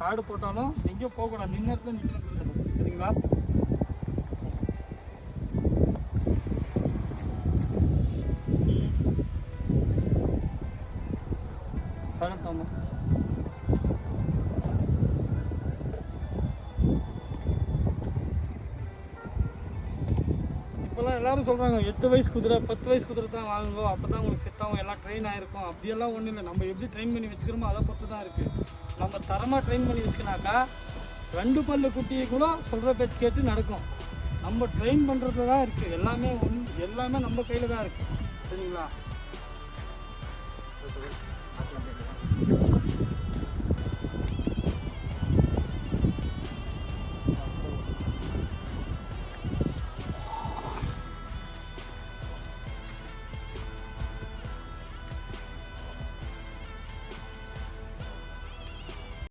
காடு போட்டாலும் எங்கேயும் போகக்கூடாது, நின்ன இடத்துல நிற்கணும். சரிங்களா? சடட்டாமா இப்போல்லாம் எல்லாரும் சொல்கிறாங்க 8 வயசு குதிரை 10 வயசு குதிரை தான் வாங்குங்கோ, அப்போ தான் உங்களுக்கு செட் ஆகும், எல்லாம் ட்ரெயின் ஆகிருக்கும். அப்படியெல்லாம் ஒன்றும் இல்லை. நம்ம எப்படி ட்ரெயின் பண்ணி வச்சுக்கிறோமோ அதை பொறுத்து தான் இருக்குது. நம்ம தரமாக ட்ரெயின் பண்ணி வச்சுக்கினாக்கா 2 பல்லு குட்டியை கூட சொல்கிற பேச்சு கேட்டு நடக்கும். நம்ம ட்ரெயின் பண்ணுறது தான் இருக்குது. எல்லாமே நம்ம கையில் தான் இருக்குது. சரிங்களா?